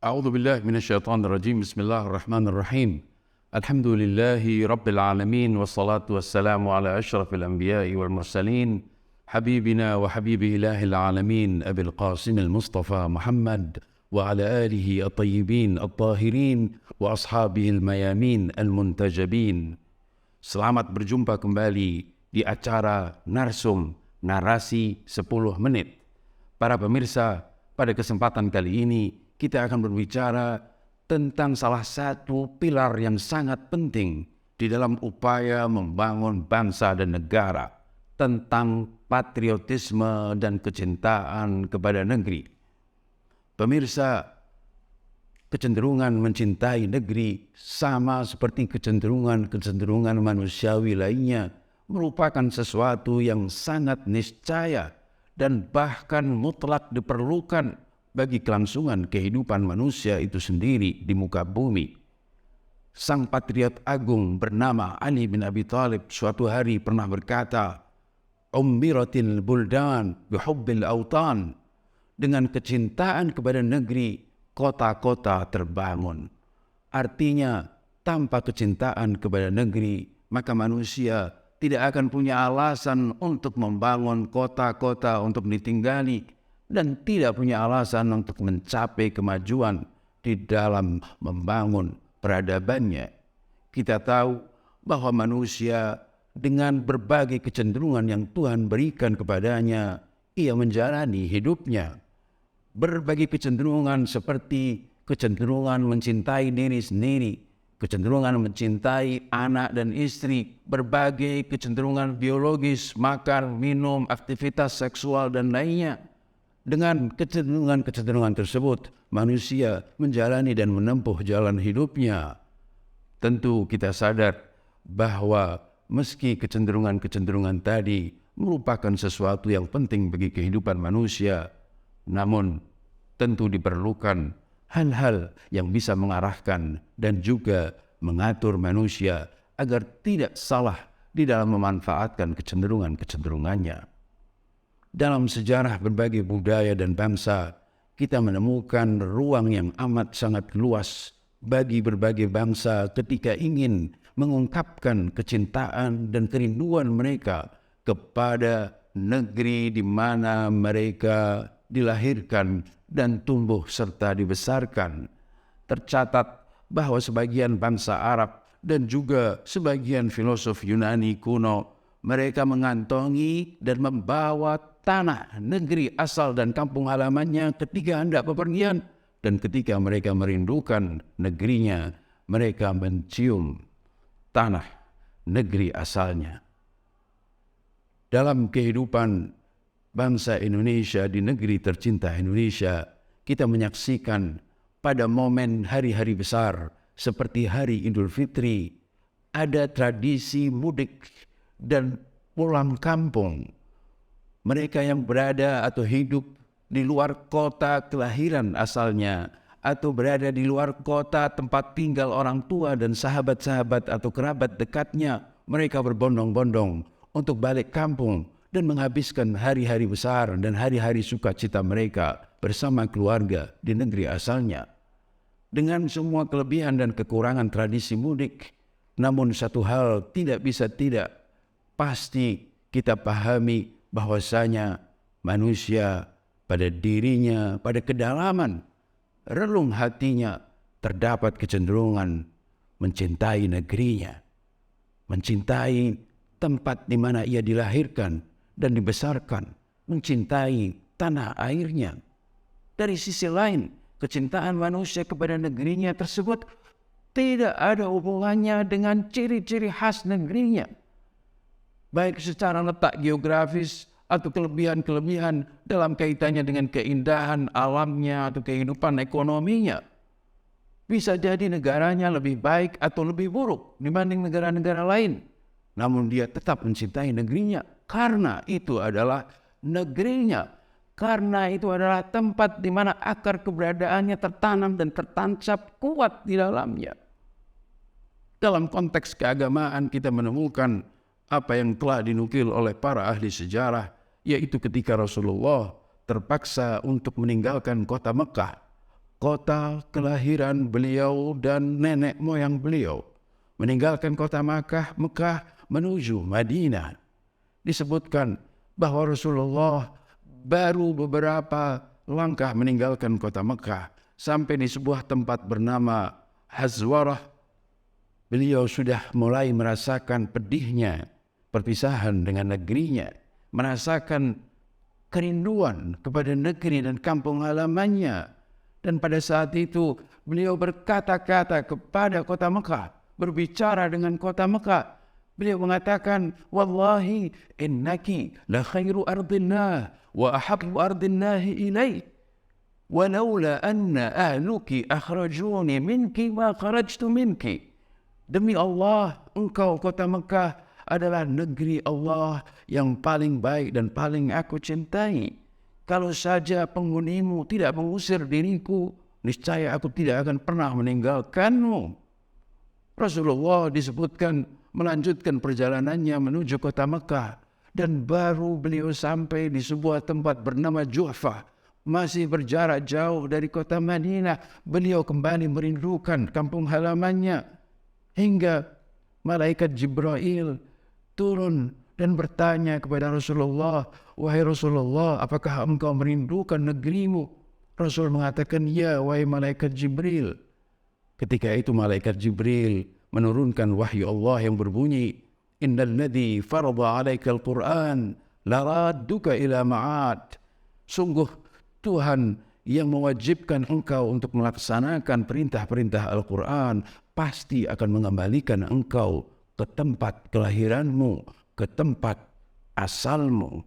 أعوذ بالله من الشيطان الرجيم. بسم الله الرحمن الرحيم. الحمد لله رب العالمين، والصلاة والسلام على أشرف الأنبياء والمرسلين، حبيبنا وحبيب إله العالمين أبي القاسم المصطفى محمد وعلى آله الطيبين الطاهرين وأصحابه الميامين المنتجبين. Selamat berjumpa kembali di acara Narsum, Narasi 10 Menit. Para pemirsa, pada kesempatan kali ini kita akan berbicara tentang salah satu pilar yang sangat penting di dalam upaya membangun bangsa dan negara, tentang patriotisme dan kecintaan kepada negeri. Pemirsa, kecenderungan mencintai negeri sama seperti kecenderungan manusiawi lainnya merupakan sesuatu yang sangat niscaya dan bahkan mutlak diperlukan bagi kelangsungan kehidupan manusia itu sendiri di muka bumi. Sang patriot agung bernama Ali bin Abi Thalib suatu hari pernah berkata, "Ummiratil buldan bihubbil autan." Dengan kecintaan kepada negeri, kota-kota terbangun. Artinya, tanpa kecintaan kepada negeri, maka manusia tidak akan punya alasan untuk membangun kota-kota untuk ditinggali, dan tidak punya alasan untuk mencapai kemajuan di dalam membangun peradabannya. Kita tahu bahwa manusia dengan berbagai kecenderungan yang Tuhan berikan kepadanya, ia menjalani hidupnya. Berbagai kecenderungan seperti kecenderungan mencintai diri sendiri, kecenderungan mencintai anak dan istri, berbagai kecenderungan biologis, makan, minum, aktivitas seksual dan lainnya. Dengan kecenderungan tersebut, manusia menjalani dan menempuh jalan hidupnya. Tentu kita sadar bahwa meski kecenderungan tadi merupakan sesuatu yang penting bagi kehidupan manusia, namun tentu diperlukan hal-hal yang bisa mengarahkan dan juga mengatur manusia agar tidak salah di dalam memanfaatkan kecenderungannya. Dalam sejarah berbagai budaya dan bangsa, kita menemukan ruang yang amat sangat luas bagi berbagai bangsa ketika ingin mengungkapkan kecintaan dan kerinduan mereka kepada negeri di mana mereka dilahirkan dan tumbuh serta dibesarkan. Tercatat bahwa sebagian bangsa Arab dan juga sebagian filosof Yunani kuno, mereka mengantongi dan membawa tanah, negeri asal dan kampung halamannya ketika hendak bepergian, dan ketika mereka merindukan negerinya, mereka mencium tanah negeri asalnya. Dalam kehidupan bangsa Indonesia di negeri tercinta Indonesia, kita menyaksikan pada momen hari-hari besar seperti Hari Idul Fitri, ada tradisi mudik dan pulang kampung. Mereka yang berada atau hidup di luar kota kelahiran asalnya, atau berada di luar kota tempat tinggal orang tua dan sahabat-sahabat atau kerabat dekatnya, mereka berbondong-bondong untuk balik kampung dan menghabiskan hari-hari besar dan hari-hari sukacita mereka bersama keluarga di negeri asalnya. Dengan semua kelebihan dan kekurangan tradisi mudik, namun satu hal tidak bisa tidak pasti kita pahami, bahwasanya manusia pada dirinya, pada kedalaman relung hatinya terdapat kecenderungan mencintai negerinya, mencintai tempat di mana ia dilahirkan dan dibesarkan, mencintai tanah airnya. Dari sisi lain, kecintaan manusia kepada negerinya tersebut tidak ada hubungannya dengan ciri-ciri khas negerinya, baik secara letak geografis atau kelebihan-kelebihan dalam kaitannya dengan keindahan alamnya atau kehidupan ekonominya. Bisa jadi negaranya lebih baik atau lebih buruk dibanding negara-negara lain, namun dia tetap mencintai negerinya karena itu adalah negerinya, karena itu adalah tempat di mana akar keberadaannya tertanam dan tertancap kuat di dalamnya. Dalam konteks keagamaan kita menemukan apa yang telah dinukil oleh para ahli sejarah, yaitu ketika Rasulullah terpaksa untuk meninggalkan kota Mekah kota kelahiran beliau dan nenek moyang beliau, meninggalkan kota Mekah menuju Madinah. Disebutkan bahwa Rasulullah baru beberapa langkah meninggalkan kota Mekah sampai di sebuah tempat bernama Hazwarah. Beliau sudah mulai merasakan pedihnya perpisahan dengan negerinya, merasakan kerinduan kepada negeri dan kampung halamannya. Dan pada saat itu beliau berkata-kata kepada kota Mekah, berbicara dengan kota Mekah. Beliau mengatakan, "Wallahi innaki la khairu ardillah wa ahabbu ardillah ilaih. Walaula anna ahluki akhrajuni minki ma kharajtu minki." Demi Allah, engkau kota Mekah adalah negeri Allah yang paling baik dan paling aku cintai. Kalau saja penghunimu tidak mengusir diriku, niscaya aku tidak akan pernah meninggalkanmu. Rasulullah disebutkan melanjutkan perjalanannya menuju kota Mekah, dan baru beliau sampai di sebuah tempat bernama Juhfah, masih berjarak jauh dari kota Madinah. Beliau kembali merindukan kampung halamannya, hingga malaikat Jibril turun dan bertanya kepada Rasulullah, "Wahai Rasulullah, apakah engkau merindukan negerimu?" Rasul mengatakan, "Ya, wahai malaikat Jibril." Ketika itu malaikat Jibril menurunkan wahyu Allah yang berbunyi, "Innal ladzi farada 'alaikal Qur'an la radduka ila ma'ad." Sungguh Tuhan yang mewajibkan engkau untuk melaksanakan perintah-perintah Al-Quran pasti akan mengembalikan engkau ke tempat kelahiranmu, ke tempat asalmu.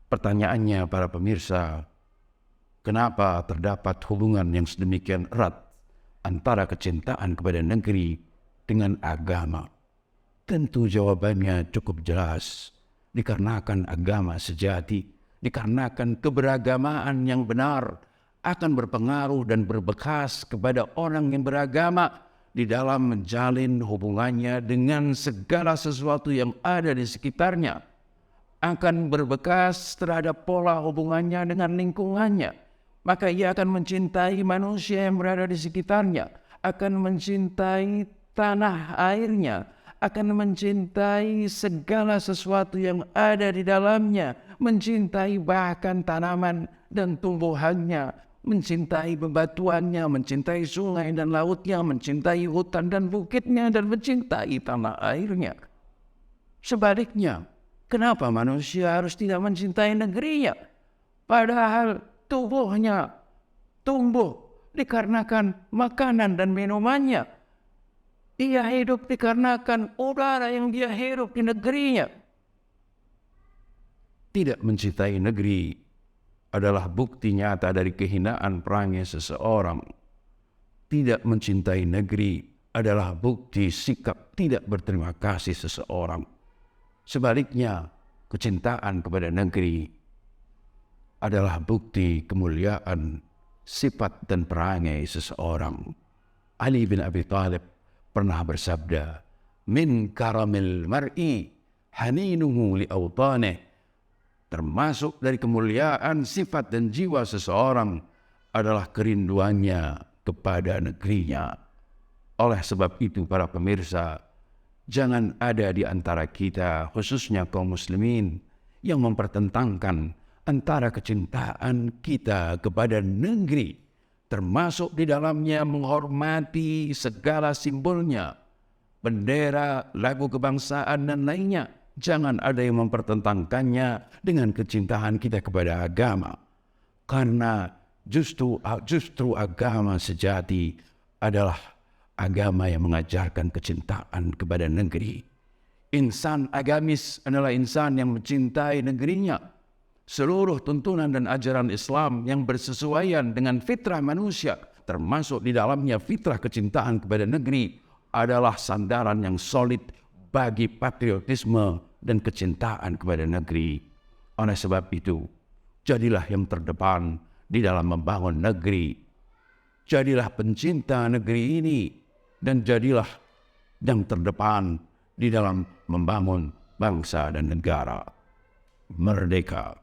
Pertanyaannya para pemirsa, kenapa terdapat hubungan yang sedemikian erat antara kecintaan kepada negeri dengan agama? Tentu jawabannya cukup jelas. Dikarenakan agama sejati, dikarenakan keberagamaan yang benar akan berpengaruh dan berbekas kepada orang yang beragama di dalam menjalin hubungannya dengan segala sesuatu yang ada di sekitarnya, akan berbekas terhadap pola hubungannya dengan lingkungannya. Maka ia akan mencintai manusia yang berada di sekitarnya, akan mencintai tanah airnya, akan mencintai segala sesuatu yang ada di dalamnya, mencintai bahkan tanaman dan tumbuhannya, mencintai bebatuannya, mencintai sungai dan lautnya, mencintai hutan dan bukitnya, dan mencintai tanah airnya. Sebaliknya, kenapa manusia harus tidak mencintai negerinya? Padahal tubuhnya tumbuh dikarenakan makanan dan minumannya. Ia hidup dikarenakan udara yang dia hirup di negerinya. Tidak mencintai negeri adalah bukti nyata dari kehinaan perangai seseorang. Tidak mencintai negeri adalah bukti sikap tidak berterima kasih seseorang. Sebaliknya, kecintaan kepada negeri adalah bukti kemuliaan sifat dan perangai seseorang. Ali bin Abi Thalib pernah bersabda, "Min karamil mar'i haninuhu li awtanih." Termasuk dari kemuliaan sifat dan jiwa seseorang adalah kerinduannya kepada negerinya. Oleh sebab itu para pemirsa, jangan ada di antara kita, khususnya kaum muslimin, yang mempertentangkan antara kecintaan kita kepada negeri, termasuk di dalamnya menghormati segala simbolnya, bendera, lagu kebangsaan dan lainnya. Jangan ada yang mempertentangkannya dengan kecintaan kita kepada agama. Karena justru agama sejati adalah agama yang mengajarkan kecintaan kepada negeri. Insan agamis adalah insan yang mencintai negerinya. Seluruh tuntunan dan ajaran Islam yang bersesuaian dengan fitrah manusia, termasuk di dalamnya fitrah kecintaan kepada negeri, adalah sandaran yang solid bagi patriotisme dan kecintaan kepada negeri. Oleh sebab itu, jadilah yang terdepan di dalam membangun negeri. Jadilah pencinta negeri ini dan jadilah yang terdepan di dalam membangun bangsa dan negara. Merdeka!